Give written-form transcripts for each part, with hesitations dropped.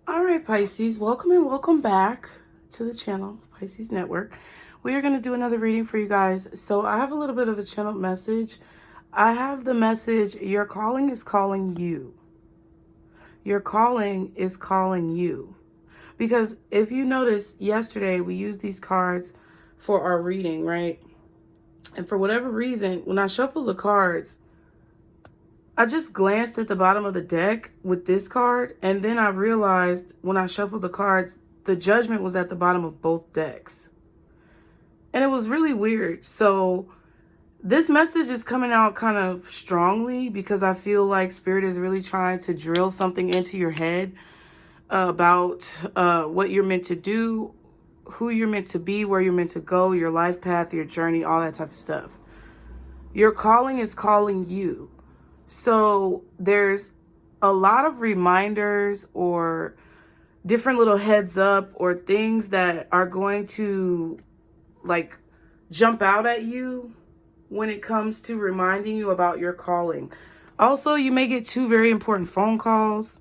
All right, Pisces, welcome and welcome back to the channel, Pisces Network. We are going to do another reading for you guys. So I have a little bit of a channel message. I have the message, your calling is calling you. Your calling is calling you. Because if you notice, yesterday we used these cards for our reading, right? And for whatever reason, when I shuffled the cards, I just glanced at the bottom of the deck with this card, and then I realized when I shuffled the cards, the Judgment was at the bottom of both decks. And it was really weird. So this message is coming out kind of strongly because I feel like Spirit is really trying to drill something into your head about what you're meant to do, who you're meant to be, where you're meant to go, your life path, your journey, all that type of stuff. Your calling is calling you. So there's a lot of reminders or different little heads up or things that are going to like jump out at you when it comes to reminding you about your calling. Also, you may get two very important phone calls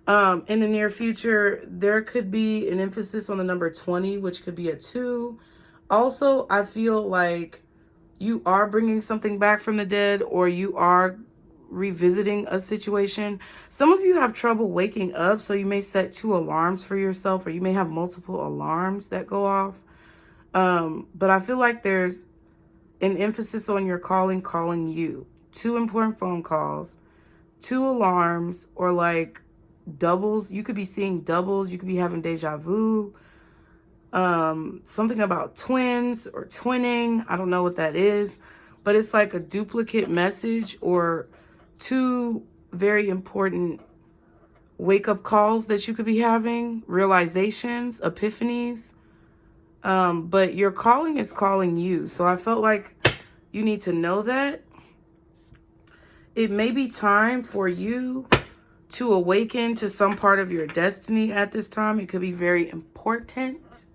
in the near future. There could be an emphasis on the number 20, which could be a 2. Also, I feel like you are bringing something back from the dead, or you are revisiting a situation. Some of you have trouble waking up, so you may set 2 alarms for yourself, or you may have multiple alarms that go off. But I feel like there's an emphasis on your calling you. 2 important phone calls, 2 alarms, or like doubles. You could be seeing doubles. You could be having deja vu. Something about twins or twinning. I don't know what that is, but it's like a duplicate message or 2 very important wake-up calls that you could be having, realizations, epiphanies. But your calling is calling you. So I felt like you need to know that. It may be time for you to awaken to some part of your destiny at this time. It could be very important.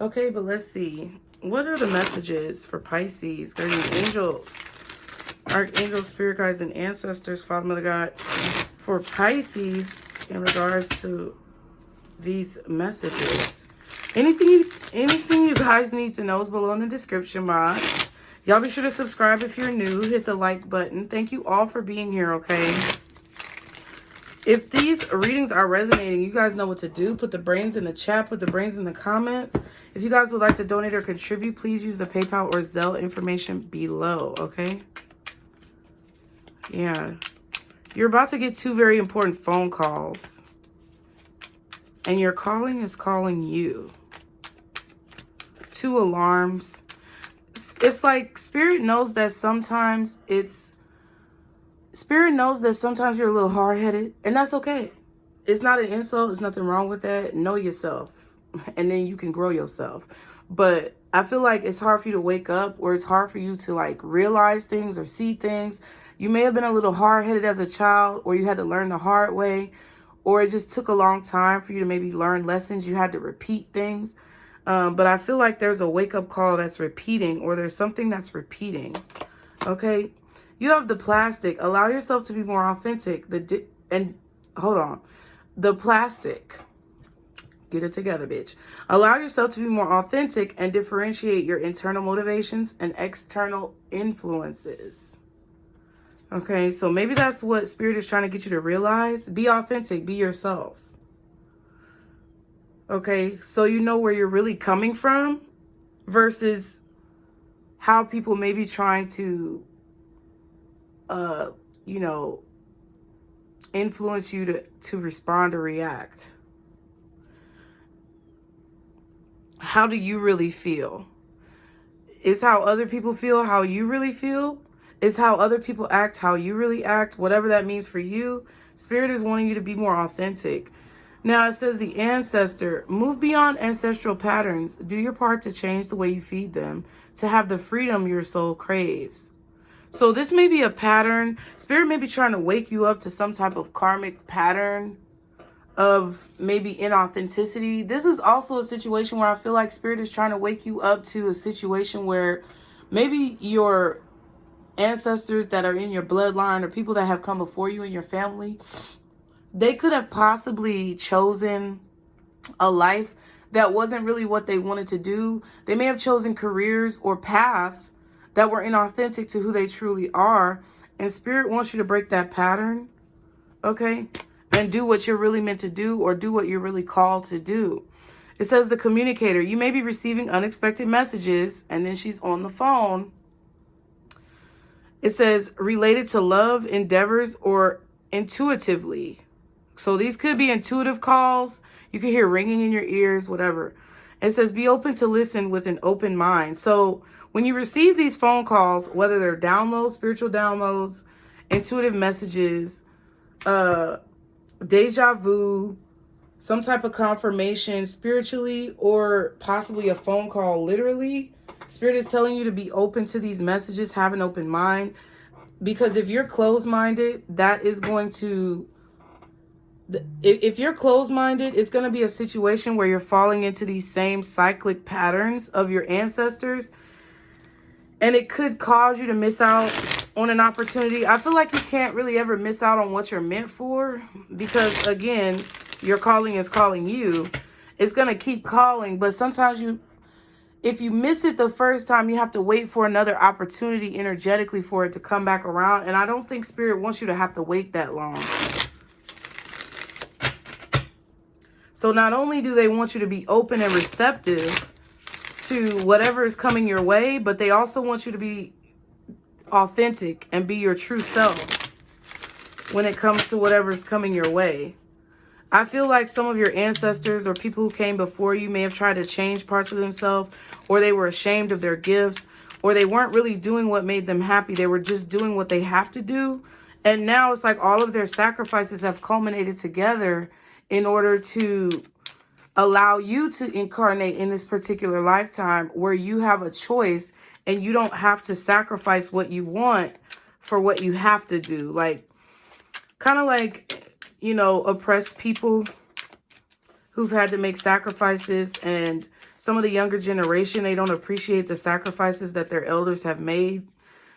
Okay, but let's see. What are the messages for Pisces, guardian angels, archangels, spirit guides, and ancestors, Father, Mother, God, for Pisces in regards to these messages? Anything you guys need to know is below in the description box. Y'all be sure to subscribe if you're new. Hit the like button. Thank you all for being here, okay? If these readings are resonating, you guys know what to do. Put the brains in the chat. Put the brains in the comments. If you guys would like to donate or contribute, please use the PayPal or Zelle information below, okay? Yeah. You're about to get 2 very important phone calls. And your calling is calling you. 2 alarms. It's like Spirit knows that sometimes Spirit knows that sometimes you're a little hard-headed, and that's okay. It's not an insult. There's nothing wrong with that. Know yourself, and then you can grow yourself. But I feel like it's hard for you to wake up, or it's hard for you to like realize things or see things. You may have been a little hard-headed as a child, or you had to learn the hard way, or it just took a long time for you to maybe learn lessons. You had to repeat things. But I feel like there's a wake-up call that's repeating, or there's something that's repeating. Okay? You have the plastic. Allow yourself to be more authentic. Hold on. The plastic. Get it together, bitch. Allow yourself to be more authentic and differentiate your internal motivations and external influences. Okay, so maybe that's what Spirit is trying to get you to realize. Be authentic. Be yourself. Okay, so you know where you're really coming from versus how people may be trying to, influence you to respond or react. How do you really feel? Is how other people feel how you really feel? Is how other people act how you really act? Whatever that means for you, Spirit is wanting you to be more authentic. Now it says the ancestor, move beyond ancestral patterns. Do your part to change the way you feed them, to have the freedom your soul craves. So this may be a pattern. Spirit may be trying to wake you up to some type of karmic pattern of maybe inauthenticity. This is also a situation where I feel like Spirit is trying to wake you up to a situation where maybe your ancestors that are in your bloodline or people that have come before you in your family, they could have possibly chosen a life that wasn't really what they wanted to do. They may have chosen careers or paths that were inauthentic to who they truly are. And Spirit wants you to break that pattern, okay? And do what you're really meant to do, or do what you're really called to do. It says the communicator. You may be receiving unexpected messages. And then she's on the phone. It says related to love, endeavors, or intuitively. So these could be intuitive calls. You can hear ringing in your ears, whatever. It says be open to listen with an open mind. So when you receive these phone calls, whether they're downloads, spiritual downloads, intuitive messages, deja vu, some type of confirmation spiritually, or possibly a phone call literally, Spirit is telling you to be open to these messages, have an open mind. Because if you're closed-minded, that is going to... If you're closed-minded, it's going to be a situation where you're falling into these same cyclic patterns of your ancestors. And it could cause you to miss out on an opportunity. I feel like you can't really ever miss out on what you're meant for. Because, again, your calling is calling you. It's going to keep calling. But sometimes if you miss it the first time, you have to wait for another opportunity energetically for it to come back around. And I don't think Spirit wants you to have to wait that long. So not only do they want you to be open and receptive to whatever is coming your way, but they also want you to be authentic and be your true self when it comes to whatever is coming your way. I feel like some of your ancestors or people who came before you may have tried to change parts of themselves, or they were ashamed of their gifts, or they weren't really doing what made them happy. They were just doing what they have to do. And now it's like all of their sacrifices have culminated together in order to allow you to incarnate in this particular lifetime where you have a choice and you don't have to sacrifice what you want for what you have to do. Like, kind of like, you know, oppressed people who've had to make sacrifices, and some of the younger generation, they don't appreciate the sacrifices that their elders have made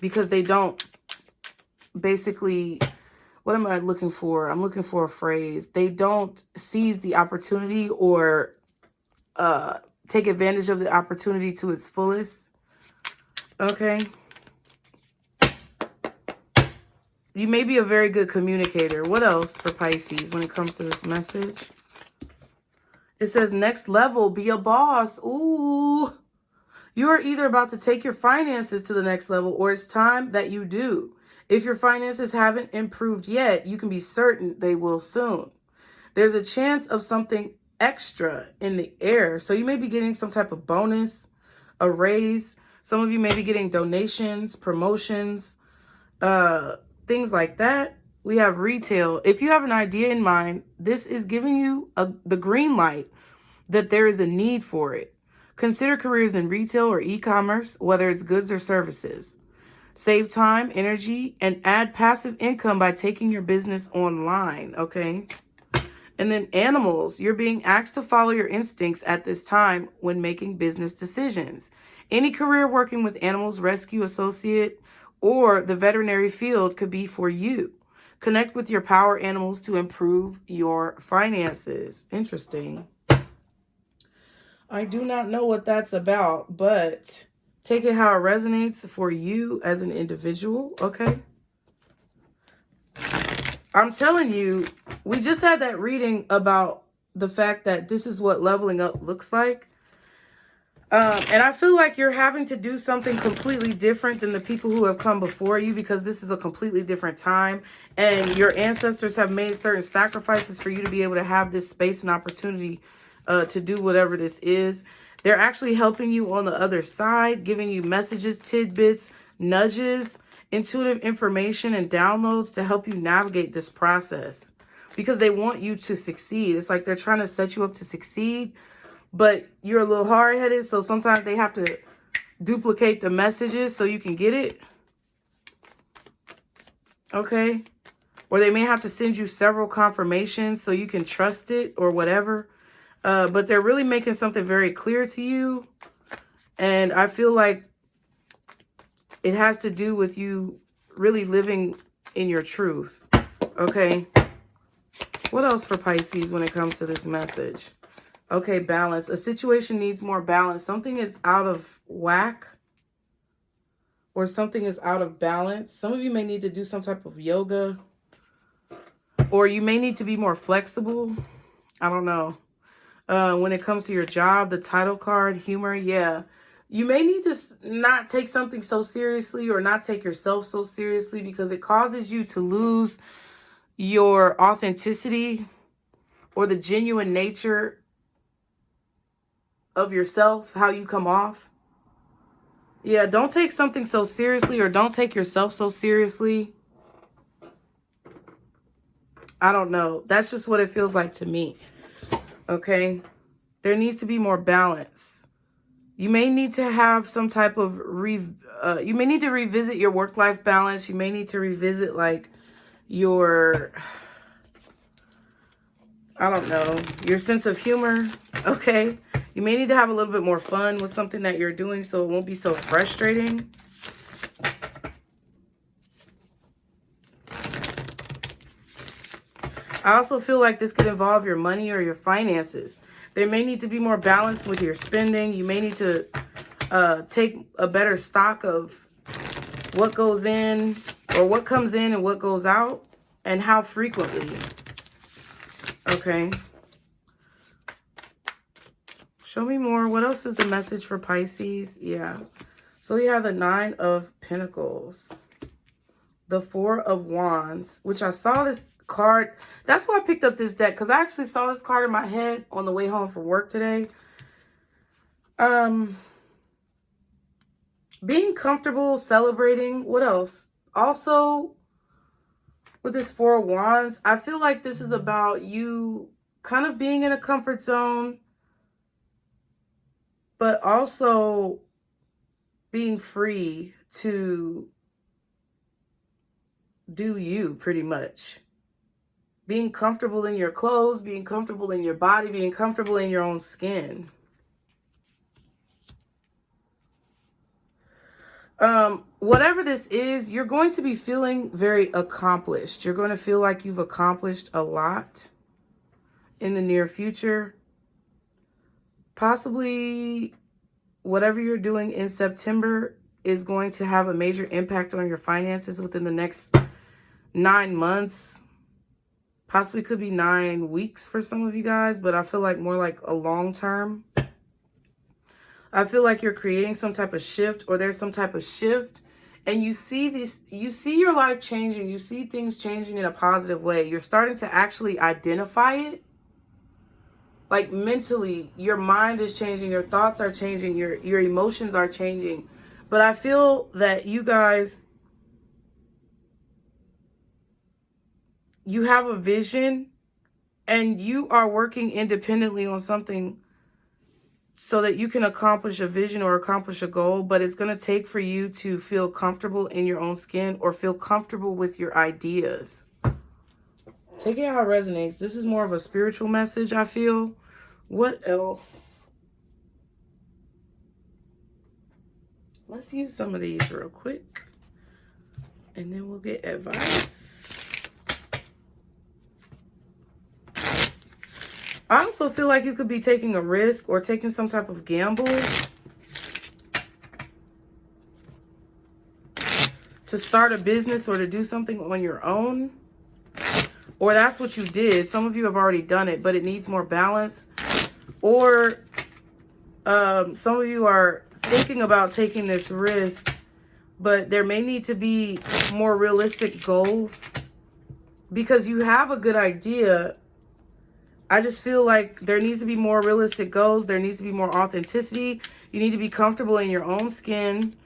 because they don't basically... What am I looking for? I'm looking for a phrase. They don't seize the opportunity or take advantage of the opportunity to its fullest. Okay. You may be a very good communicator. What else for Pisces when it comes to this message? It says next level, be a boss. Ooh. You are either about to take your finances to the next level, or it's time that you do. If your finances haven't improved yet, you can be certain they will soon. There's a chance of something extra in the air. So you may be getting some type of bonus, a raise. Some of you may be getting donations, promotions, things like that. We have retail. If you have an idea in mind, this is giving you the green light that there is a need for it. Consider careers in retail or e-commerce, whether it's goods or services. Save time, energy, and add passive income by taking your business online, okay? And then animals, you're being asked to follow your instincts at this time when making business decisions. Any career working with animals, rescue, associate, or the veterinary field could be for you. Connect with your power animals to improve your finances. Interesting. I do not know what that's about, but... take it how it resonates for you as an individual, okay? I'm telling you, we just had that reading about the fact that this is what leveling up looks like. And I feel like you're having to do something completely different than the people who have come before you, because this is a completely different time. And your ancestors have made certain sacrifices for you to be able to have this space and opportunity to do whatever this is. They're actually helping you on the other side, giving you messages, tidbits, nudges, intuitive information, and downloads to help you navigate this process, because they want you to succeed. It's like they're trying to set you up to succeed, but you're a little hard-headed, so sometimes they have to duplicate the messages so you can get it. Okay? Or they may have to send you several confirmations so you can trust it or whatever. But they're really making something very clear to you. And I feel like it has to do with you really living in your truth. Okay? What else for Pisces when it comes to this message? Okay, balance. A situation needs more balance. Something is out of whack or something is out of balance. Some of you may need to do some type of yoga, or you may need to be more flexible. I don't know. When it comes to your job, the title card, humor, yeah. You may need to not take something so seriously or not take yourself so seriously because it causes you to lose your authenticity or the genuine nature of yourself, how you come off. Yeah, don't take something so seriously or don't take yourself so seriously. I don't know. That's just what it feels like to me. Okay? There needs to be more balance. You may need to have some type of you may need to revisit your work-life balance. You may need to revisit like your, I don't know, your sense of humor. Okay. You may need to have a little bit more fun with something that you're doing so it won't be so frustrating. I also feel like this could involve your money or your finances. There may need to be more balance with your spending. You may need to take a better stock of what goes in or what comes in and what goes out and how frequently. Okay. Show me more. What else is the message for Pisces? Yeah. So we have the 9 of Pentacles, the 4 of Wands, which I saw this card. That's why I picked up this deck, because I actually saw this card in my head on the way home from work today. Being comfortable, celebrating. What else? Also, with this 4 of Wands, I feel like this is about you kind of being in a comfort zone, but also being free to do you, pretty much. Being comfortable in your clothes, being comfortable in your body, being comfortable in your own skin. Whatever this is, you're going to be feeling very accomplished. You're going to feel like you've accomplished a lot in the near future. Possibly whatever you're doing in September is going to have a major impact on your finances within the next 9 months. Possibly could be 9 weeks for some of you guys, but I feel like more like a long term. I feel like you're creating some type of shift, or there's some type of shift, and you see this, you see your life changing, you see things changing in a positive way. You're starting to actually identify it. Like mentally, your mind is changing, your thoughts are changing, your emotions are changing. But I feel that you guys, you have a vision and you are working independently on something so that you can accomplish a vision or accomplish a goal, but it's going to take for you to feel comfortable in your own skin or feel comfortable with your ideas. Take it how it resonates. This is more of a spiritual message, I feel. What else? Let's use some of these real quick, and then we'll get advice. I also feel like you could be taking a risk or taking some type of gamble to start a business or to do something on your own. Or that's what you did. Some of you have already done it, but it needs more balance. Or some of you are thinking about taking this risk, but there may need to be more realistic goals because you have a good idea. I just feel like there needs to be more realistic goals. There needs to be more authenticity. You need to be comfortable in your own skin.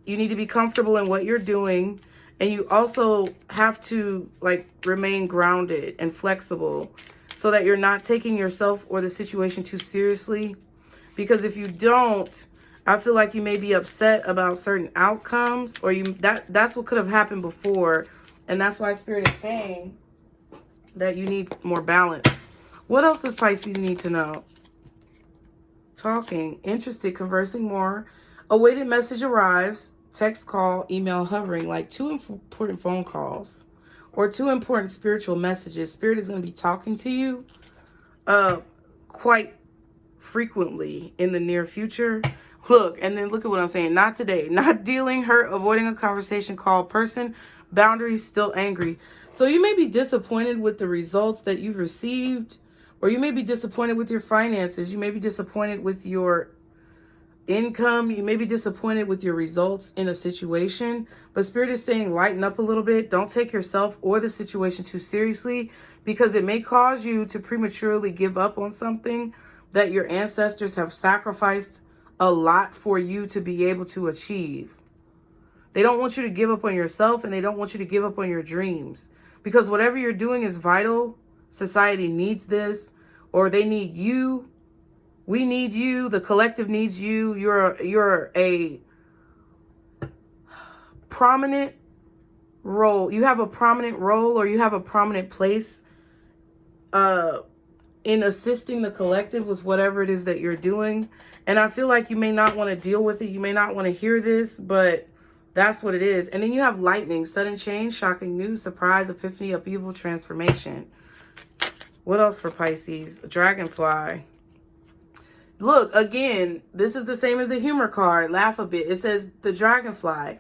You need to be comfortable in what you're doing. And you also have to like remain grounded and flexible so that you're not taking yourself or the situation too seriously. Because if you don't, I feel like you may be upset about certain outcomes, or that's what could have happened before. And that's why Spirit is saying that you need more balance. What else does Pisces need to know? Talking, interested, conversing more. Awaited message arrives. Text, call, email, hovering, like 2 important phone calls. or 2 important spiritual messages. Spirit is going to be talking to you quite frequently in the near future. Look, and then look at what I'm saying. Not today. Not dealing, hurt, avoiding a conversation, called person, boundaries, still angry. So you may be disappointed with the results that you've received, or you may be disappointed with your finances. You may be disappointed with your income. You may be disappointed with your results in a situation. But Spirit is saying lighten up a little bit. Don't take yourself or the situation too seriously, because it may cause you to prematurely give up on something that your ancestors have sacrificed a lot for you to be able to achieve. They don't want you to give up on yourself, and they don't want you to give up on your dreams, because whatever you're doing is vital. Society needs this, or they need you. We need you. The collective needs you. You're a prominent role. You have a prominent role, or you have a prominent place in assisting the collective with whatever it is that you're doing. And I feel like you may not want to deal with it. You may not want to hear this, but that's what it is. And then you have lightning, sudden change, shocking news, surprise, epiphany, upheaval, transformation. What else for Pisces? Dragonfly. Look, again, this is the same as the humor card. Laugh a bit. It says the dragonfly.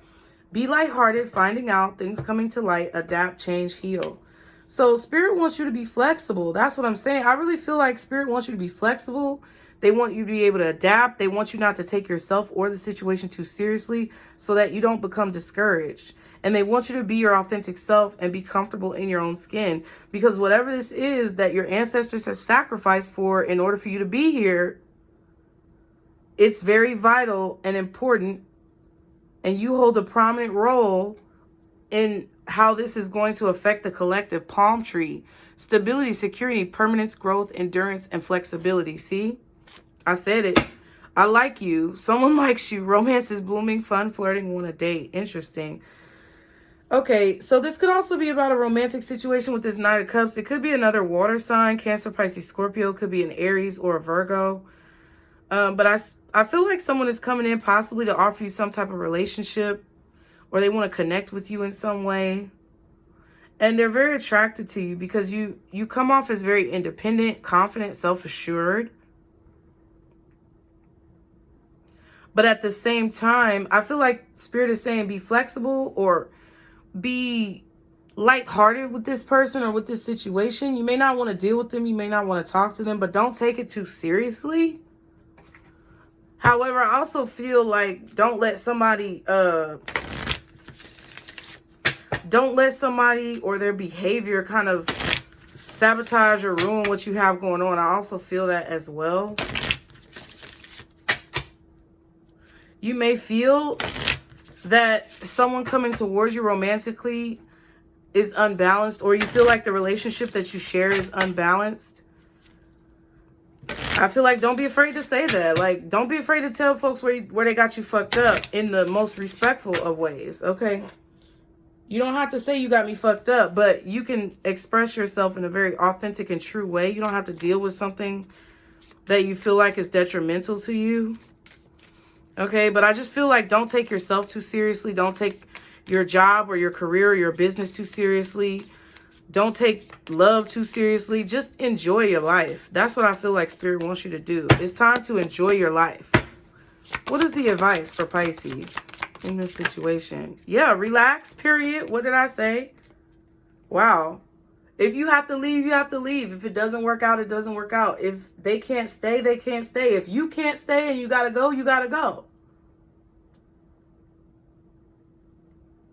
Be lighthearted, finding out, things coming to light, adapt, change, heal. So Spirit wants you to be flexible. That's what I'm saying. I really feel like Spirit wants you to be flexible. They want you to be able to adapt. They want you not to take yourself or the situation too seriously so that you don't become discouraged. And they want you to be your authentic self and be comfortable in your own skin. Because whatever this is that your ancestors have sacrificed for in order for you to be here, it's very vital and important. And you hold a prominent role in how this is going to affect the collective. Palm tree. Stability, security, permanence, growth, endurance, and flexibility. See? I said it. I like you. Someone likes you. Romance is blooming, fun, flirting, want a date. Interesting. Okay, so this could also be about a romantic situation with this Knight of Cups. It could be another water sign, Cancer, Pisces, Scorpio. Could be an Aries or a Virgo. But I feel like someone is coming in possibly to offer you some type of relationship, or they want to connect with you in some way. And they're very attracted to you because you come off as very independent, confident, self-assured. But at the same time, I feel like Spirit is saying be flexible or be lighthearted with this person or with this situation. You may not want to deal with them. You may not want to talk to them, but don't take it too seriously. However, I also feel like don't let somebody or their behavior kind of sabotage or ruin what you have going on. I also feel that as well. You may feel that someone coming towards you romantically is unbalanced, or you feel like the relationship that you share is unbalanced. I feel like don't be afraid to say that. Like, don't be afraid to tell folks where they got you fucked up in the most respectful of ways, okay? You don't have to say you got me fucked up, but you can express yourself in a very authentic and true way. You don't have to deal with something that you feel like is detrimental to you. Okay, but I just feel like don't take yourself too seriously. Don't take your job or your career or your business too seriously. Don't take love too seriously. Just enjoy your life. That's what I feel like Spirit wants you to do. It's time to enjoy your life. What is the advice for Pisces in this situation? Yeah, relax, period. What did I say? Wow. If you have to leave, you have to leave. If it doesn't work out, it doesn't work out. If they can't stay, they can't stay. If you can't stay and you got to go, you got to go.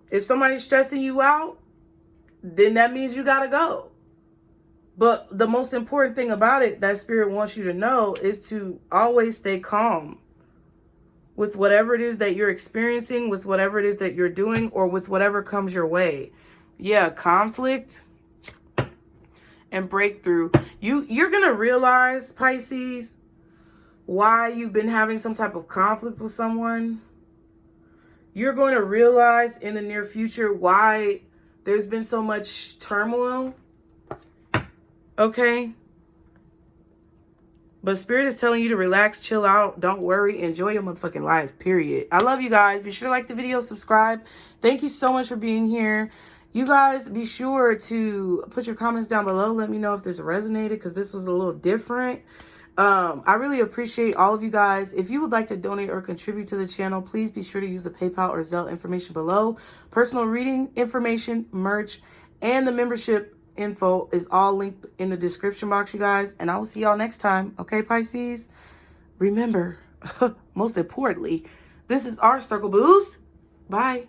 If somebody's stressing you out, then that means you got to go. But the most important thing about it that Spirit wants you to know is to always stay calm with whatever it is that you're experiencing, with whatever it is that you're doing, or with whatever comes your way. Yeah, conflict and breakthrough. You're going to realize, Pisces, why you've been having some type of conflict with someone. You're going to realize in the near future why there's been so much turmoil. Okay? But Spirit is telling you to relax, chill out, don't worry, enjoy your motherfucking life, period. I love you guys. Be sure to like the video, subscribe. Thank you so much for being here. You guys be sure to put your comments down below. Let me know if this resonated, because this was a little different. I really appreciate all of you guys. If you would like to donate or contribute to the channel, please be sure to use the PayPal or Zelle information below. Personal reading information, merch, and the membership info is all linked in the description box, you guys. And I will see y'all next time. Okay, Pisces? Remember, most importantly, this is our Circle Boost. Bye.